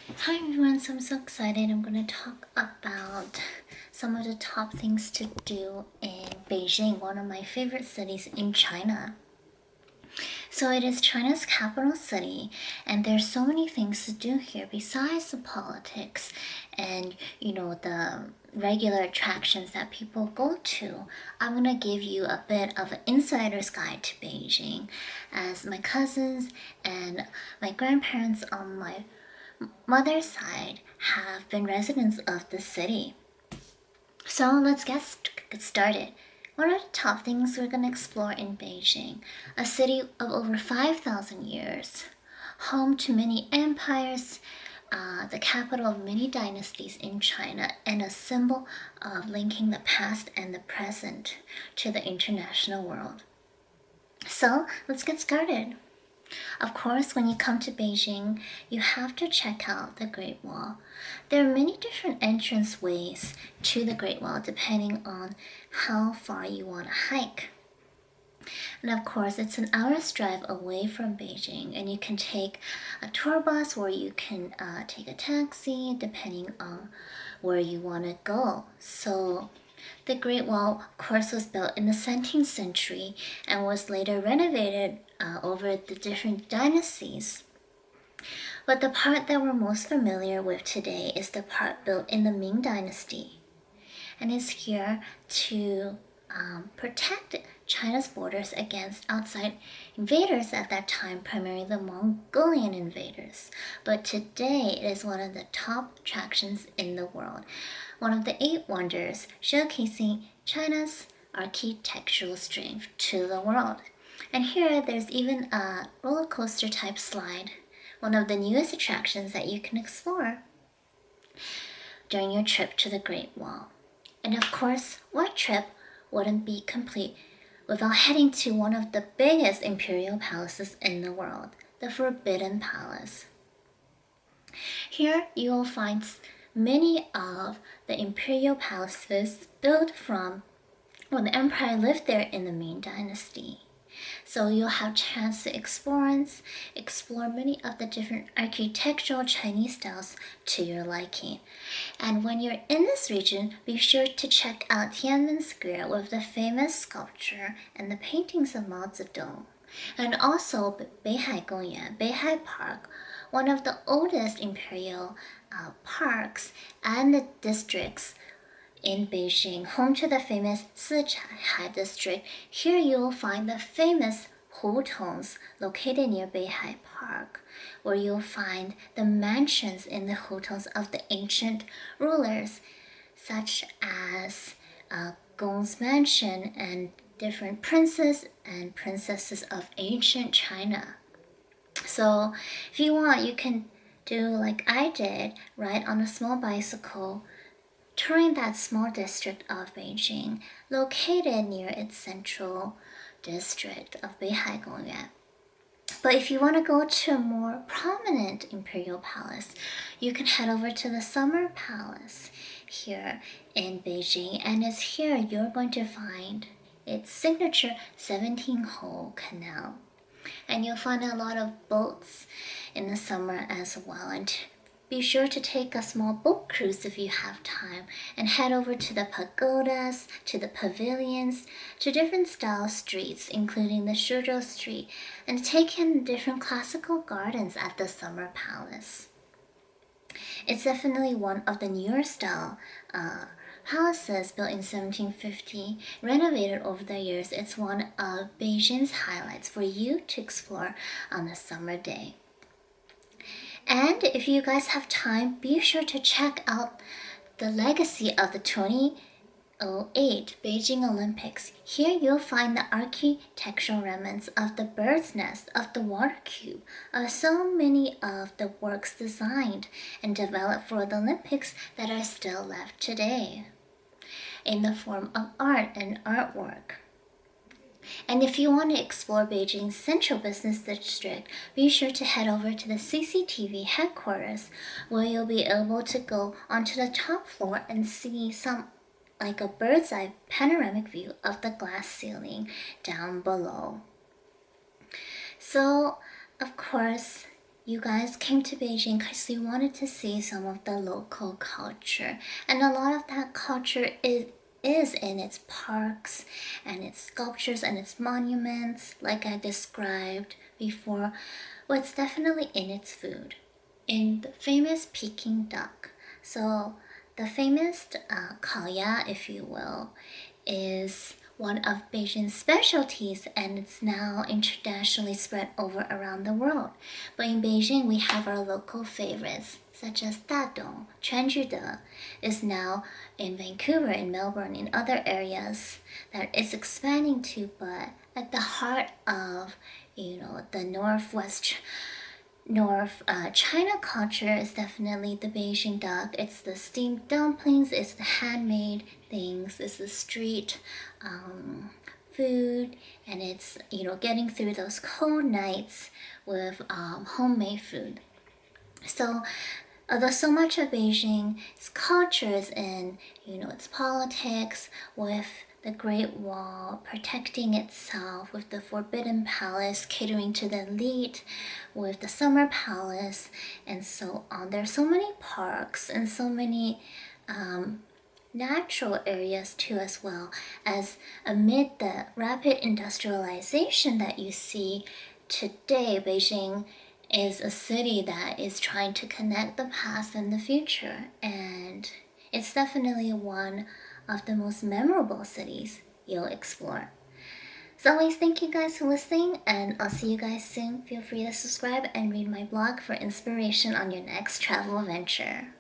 Hi everyone, so I'm so excited. I'm going to talk about some of the top things to do in Beijing, one of my favorite cities in China. So it is China's capital city, and there's so many things to do here besides the politics and the regular attractions that people go to. I'm gonna give you a bit of an insider's guide to Beijing, as my cousins and my grandparents on my mother's side have been residents of the city. So let's get started. What are the top things we're going to explore in Beijing? A city of over 5,000 years, home to many empires, the capital of many dynasties in China, and a symbol of linking the past and the present to the international world. So let's get started. Of course, when you come to Beijing, you have to check out the Great Wall. There are many different entrance ways to the Great Wall depending on how far you want to hike. And of course, it's an hour's drive away from Beijing, and you can take a tour bus or you can take a taxi depending on where you want to go. So, the Great Wall, of course, was built in the 17th century and was later renovated over the different dynasties. But the part that we're most familiar with today is the part built in the Ming Dynasty, and is here to protect China's borders against outside invaders at that time, primarily the Mongolian invaders. But today it is one of the top attractions in the world, one of the eight wonders showcasing China's architectural strength to the world. And here there's even a roller coaster type slide, one of the newest attractions that you can explore during your trip to the Great Wall. And of course, what trip wouldn't be complete without heading to one of the biggest imperial palaces in the world, the Forbidden Palace. Here you will find many of the imperial palaces built from when the empire lived there in the Ming Dynasty. So you'll have chance to explore many of the different architectural Chinese styles to your liking. And when you're in this region, be sure to check out Tiananmen Square with the famous sculpture and the paintings of Mao Zedong. And also Beihai Gongyuan, Beihai Park, one of the oldest imperial parks and the districts in Beijing, home to the famous Sichai district. Here you will find the famous hutongs located near Beihai Park, where you'll find the mansions in the hutongs of the ancient rulers, such as Gong's mansion and different princes and princesses of ancient China. So if you want, you can do like I did, ride on a small bicycle touring that small district of Beijing, located near its central district of Beihai Gongyuan. But if you want to go to a more prominent imperial palace, you can head over to the Summer Palace here in Beijing, and it's here you're going to find its signature 17-hole canal. And you'll find a lot of boats in the summer as well. And be sure to take a small boat cruise if you have time and head over to the pagodas, to the pavilions, to different style streets, including the Shuzhou Street, and take in different classical gardens at the Summer Palace. It's definitely one of the newer style palaces built in 1750, renovated over the years. It's one of Beijing's highlights for you to explore on a summer day. And if you guys have time, be sure to check out the legacy of the 2008 Beijing Olympics. Here you'll find the architectural remnants of the bird's nest, of the water cube, of so many of the works designed and developed for the Olympics that are still left today in the form of art and artwork. And if you want to explore Beijing's central business district, be sure to head over to the CCTV headquarters, where you'll be able to go onto the top floor and see some like a bird's eye panoramic view of the glass ceiling down below. So, of course, you guys came to Beijing because you wanted to see some of the local culture, and a lot of that culture is in its parks and its sculptures and its monuments, like I described before. Well, it's definitely in its food, in the famous Peking duck. So the famous Kaoya, if you will, is one of Beijing's specialties, and it's now internationally spread over around the world. But in Beijing, we have our local favorites, such as Dadong, Chuanjude is now in Vancouver, in Melbourne, in other areas that it's expanding to, but at the heart of, the North China culture is definitely the Beijing duck. It's the steamed dumplings, it's the handmade things, it's the street food, and it's getting through those cold nights with homemade food. So although so much of Beijing's culture is in its politics, with the Great Wall protecting itself, with the Forbidden Palace catering to the elite, with the Summer Palace, and so on. There's so many parks and so many natural areas too, as well as amid the rapid industrialization that you see today. Beijing is a city that is trying to connect the past and the future, and it's definitely one of the most memorable cities you'll explore. As always, thank you guys for listening, and I'll see you guys soon. Feel free to subscribe and read my blog for inspiration on your next travel adventure.